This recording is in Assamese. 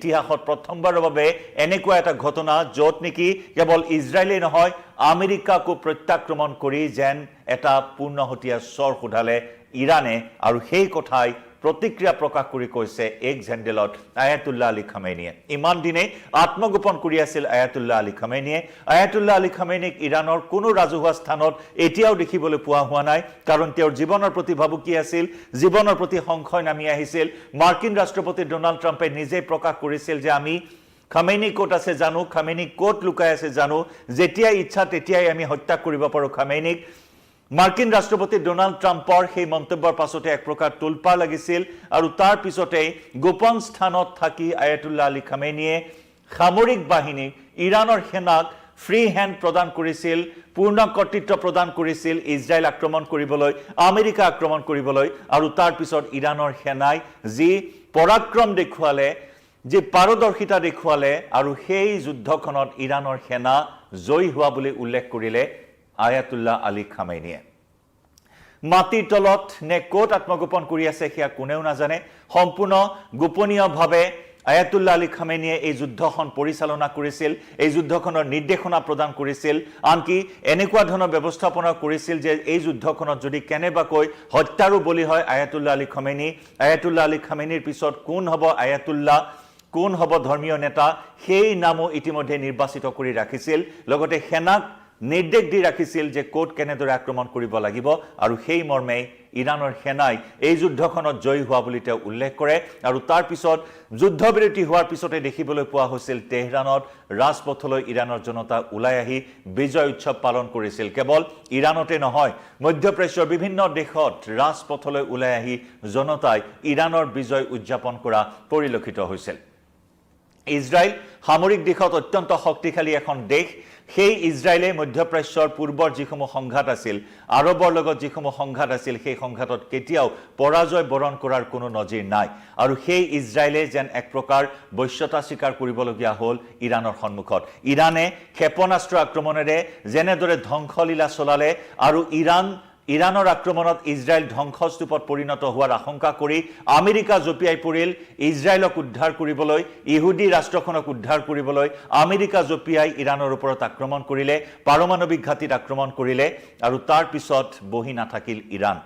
ইতিহাসত প্ৰথমবাৰৰ বাবে এনেকুৱা এটা ঘটনা য'ত নেকি কেৱল ইজৰাইলেই নহয় আমেৰিকাকো প্ৰত্যাক্ৰমণ কৰি যেন এটা পূৰ্ণহতীয়া স্বৰ সোধালে ইৰানে আৰু সেই কথাই প্ৰতিক্ৰিয়া প্ৰকাশ কৰি কৈছে এক জেণ্ডেলত আয়াতুল্লাহ আলী খামেনিয়ে ইমান দিনে আত্মগোপন কৰি আছিল আয়াতুল্লাহ আলী খামেনিয়ে আয়াতুল্লাহ আলী খামেনিক ইৰানৰ কোনো ৰাজহুৱা স্থানত এতিয়াও দেখিবলৈ পোৱা হোৱা নাই কাৰণ তেওঁৰ জীৱনৰ প্ৰতি ভাবুকি আছিল জীৱনৰ প্ৰতি সংশয় নামি আহিছিল মাৰ্কিন ৰাষ্ট্ৰপতি ডোনাল্ড ট্ৰাম্পে নিজে প্ৰকাশ কৰিছিল যে আমি খামেনি কোট আছে জানো খামেনি কোট লুকাই আছে জানো যেতিয়া ইচ্ছা তেতিয়াই আমি হত্যা কৰিব পাৰো খামেনিক মাৰ্কিন ৰাষ্ট্ৰপতি ডোনাল্ড ট্ৰাম্পৰ সেই মন্তব্যৰ পাছতে এক প্ৰকাৰ তুলপাৰ লাগিছিল আৰু তাৰ পিছতে গোপন স্থানত থাকি আয়াতুল্লাহ আলী খামেনিয়ে সামৰিক বাহিনীক ইৰানৰ সেনাক ফ্ৰী হ্যান্ড প্ৰদান কৰিছিল পূৰ্ণ কৰ্তৃত্ব প্ৰদান কৰিছিল ইজৰাইল আক্ৰমণ কৰিবলৈ আমেৰিকা আক্ৰমণ কৰিবলৈ আৰু তাৰ পিছত ইৰানৰ সেনাই যি পৰাক্ৰম দেখুৱালে যে পাৰদৰ্শিতা দেখুৱালে আৰু সেই যুদ্ধখনত ইৰানৰ সেনা জয়ী হোৱা বুলি উল্লেখ কৰিলে আয়াতুল্লাহ আলী খামেনিয়ে মাটিৰ তলত নে কোট আত্মগোপন কৰি আছে সেয়া কোনেও নাজানে সম্পূৰ্ণ গোপনীয়ভাৱে আয়াতুল্লাহ আলী খামেনিয়ে এই যুদ্ধখন পৰিচালনা কৰিছিল এই যুদ্ধখনৰ নিৰ্দেশনা প্ৰদান কৰিছিল আনকি এনেকুৱা ধৰণৰ ব্যৱস্থাপনা কৰিছিল যে এই যুদ্ধখনত যদি কেনেবাকৈ হত্যাৰো বলি হয় আয়াতুল্লাহ আলী খামেনিৰ পিছত কোন হ'ব আয়াতুল্লাহ কোন হ'ব ধৰ্মীয় নেতা সেই নামো ইতিমধ্যে নিৰ্বাচিত কৰি ৰাখিছিল লগতে সেনাক নিৰ্দেশ দি ৰাখিছিল যে কোট কেনেদৰে আক্ৰমণ কৰিব লাগিব আৰু সেই মৰ্মে ইৰানৰ সেনাই এই যুদ্ধখনত জয়ী হোৱা বুলি তেওঁ উল্লেখ কৰে আৰু তাৰ পিছত যুদ্ধবিৰতি হোৱাৰ পিছতে দেখিবলৈ পোৱা হৈছিল তেহৰানত ৰাজপথলৈ ইৰানৰ জনতা ওলাই আহি বিজয় উৎসৱ পালন কৰিছিল কেৱল ইৰানতে নহয় মধ্যপ্ৰাচ্যৰ বিভিন্ন দেশত ৰাজপথলৈ ওলাই আহি জনতাই ইৰানৰ বিজয় উদযাপন কৰা পৰিলক্ষিত হৈছিল ইজৰাইল সামৰিক দিশত অত্যন্ত শক্তিশালী এখন দেশ সেই ইজৰাইলে মধ্যপ্ৰাচ্যৰ পূৰ্বৰ যিসমূহ সংঘাত আছিল আৰবৰ লগত যিসমূহ সংঘাত আছিল সেই সংঘাতত কেতিয়াও পৰাজয় বৰণ কৰাৰ কোনো নজিৰ নাই আৰু সেই ইজৰাইলে যেন এক প্ৰকাৰ বৈশ্যতা স্বীকাৰ কৰিবলগীয়া হ'ল ইৰানৰ সন্মুখত ইৰানে ক্ষেপণাস্ত্ৰ আক্ৰমণেৰে যেনেদৰে ধ্বংসলীলা চলালে আৰু ইৰানৰ আক্ৰমণত ইজৰাইল ধ্বংসস্তূপত পৰিণত হোৱাৰ আশংকা কৰি আমেৰিকা জপিয়াই পৰিল ইজৰাইলক উদ্ধাৰ কৰিবলৈ ইহুদী ৰাষ্ট্ৰখনক উদ্ধাৰ কৰিবলৈ আমেৰিকা জপিয়াই ইৰানৰ ওপৰত আক্ৰমণ কৰিলে পাৰমাণৱিক ঘাটিত আক্ৰমণ কৰিলে আৰু তাৰ পিছত বহি নাথাকিল ইৰান